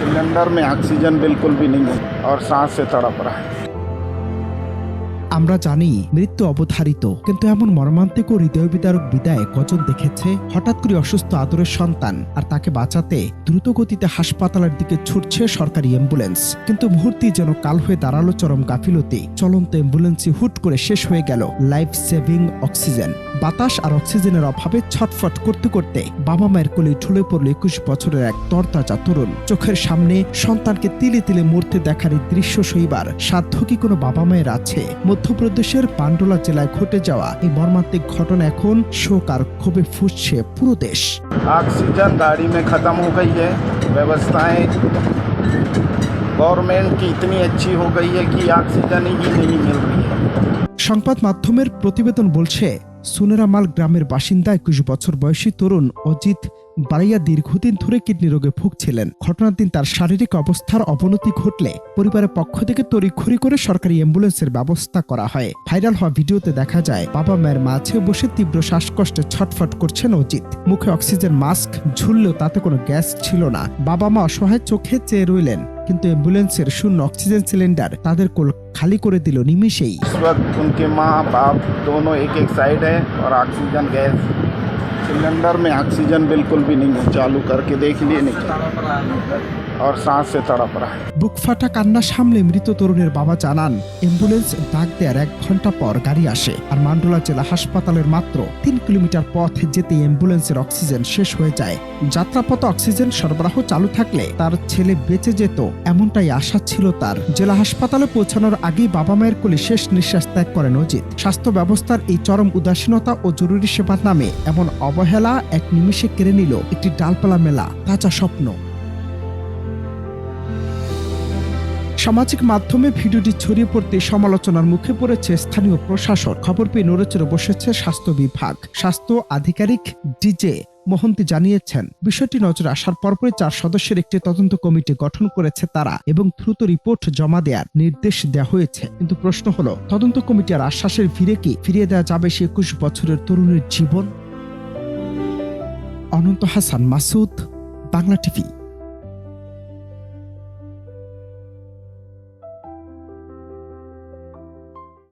Cylinder में oxygen बिल्कुल भी नहीं है और सांस से तड़प रहा है। আমরা জানি মৃত্যু অবধারিত, কিন্তু এমন মর্মান্তিক ও হৃদয় বিদারক বিদায় কজন দেখেছে? হঠাৎ করে অসুস্থ আদরের সন্তান, আর তাকে বাঁচাতে দ্রুত গতিতে হাসপাতালের দিকে ছুটছে সরকারি অ্যাম্বুলেন্স, কিন্তু মুহূর্তেই যেন কাল হয়ে দাঁড়ালো চরম গাফিলতি। চলন্ত অ্যাম্বুলেন্সই হুট করে শেষ হয়ে গেল লাইফ সেভিং অক্সিজেন। বাতাস আর অক্সিজেনের অভাবে ছটফট করতে করতে বাবা মায়ের কোলে ঢলে পড়ল 21 বছরের এক তরতাজা তরুণ। চোখের সামনে সন্তানকে তিলে তিলে মরতে দেখার এই দৃশ্য সইবার সাধ্য কি কোনো বাবা মায়ের আছে? মধ্যপ্রদেশের পান্ডোলা জেলায় ঘটে যাওয়া এই মর্মান্তিক ঘটনা এখন শোক আর ক্ষোভে ফুঁসছে পুরো দেশ। ऑक्सीजन गाड़ी में ख़त्म हो गई है। व्यवस्थाएं गवर्नमेंट की इतनी अच्छी हो गई है कि ऑक्सीजन ही नहीं मिल रही है। সংবাদ মাধ্যমের প্রতিবেদন বলছে, সুনেরামাল গ্রামের বাসিন্দা 21 বছর বয়সী তরুণ অজিত বারাইয়া দীর্ঘদিন ধরে কিডনি রোগে ভুগছিলেন। ঘটনার দিন তার শারীরিক অবস্থার অবনতি ঘটলে পরিবারের পক্ষ থেকে তড়িঘড়ি করে সরকারি অ্যাম্বুলেন্সের ব্যবস্থা করা হয়। ভাইরাল হওয়া ভিডিওতে দেখা যায় বাবা মায়ের মাঝে বসে তীব্র শ্বাসকষ্টে ছটফট করছেন অজিত। মুখে অক্সিজেন মাস্ক ঝুললেও তাতে কোনো গ্যাস ছিল না। বাবা মা অসহায় চোখে চেয়ে রইলেন, কিন্তু অ্যাম্বুলেন্সের শূন্য অক্সিজেন সিলিন্ডার তাদের কোল খালি করে দিল নিমেষেই। इस वक्त उनके माँ बाप दोनों एक एक साइड है और ऑक्सीजन गैस सिलेंडर में ऑक्सीजन बिल्कुल भी नहीं है। चालू करके देख लिए नहीं और सांस से तड़प रहा है। বুক ফাটা কান্না সামলে মৃত তরুণের বাবা জানান, অ্যাম্বুলেন্স ডাক দেওয়ার 1 ঘন্টা পর গাড়ি আসে, আর মান্ডোলা জেলা হাসপাতালের মাত্র 3 কিলোমিটার পথ যেতে অ্যাম্বুলেন্সের অক্সিজেন শেষ হয়ে যায়। যাত্রাপথে অক্সিজেন সরবরাহ চালু থাকলে তার ছেলে বেঁচে যেত, এমনটাই আশা ছিল তার। জেলা হাসপাতালে পৌঁছানোর আগেই বাবা মায়ের কোলে শেষ নিঃশ্বাস ত্যাগ করেন অজিত। স্বাস্থ্য ব্যবস্থার এই চরম উদাসীনতা ও জরুরি সেবার নামে এমন অবহেলা এক নিমিষে কেড়ে নিল একটি ডালপালা মেলা তাজা স্বপ্ন। সামাজিক মাধ্যমে ভিডিওটি ছড়িয়ে পড়তে সমালোচনার মুখে পড়েছে স্থানীয় প্রশাসন। খবর পেয়ে নড়েচড়ে বসেছে স্বাস্থ্য বিভাগ। স্বাস্থ্য আধিকারিক ডিজে মোহন্তি জানিয়েছেন, বিষয়টি নজরে আসার পরপরই 4 সদস্যের একটি তদন্ত কমিটি গঠন করেছে তারা, এবং দ্রুত রিপোর্ট জমা দেওয়ার নির্দেশ দেওয়া হয়েছে। কিন্তু প্রশ্ন হলো, তদন্ত কমিটি আর আশ্বাসের ভিড়ে কি ফিরিয়ে দেওয়া যাবে সে 21 বছরের তরুণের জীবন? অনন্ত হাসান মাসুদ, বাংলা টিভি।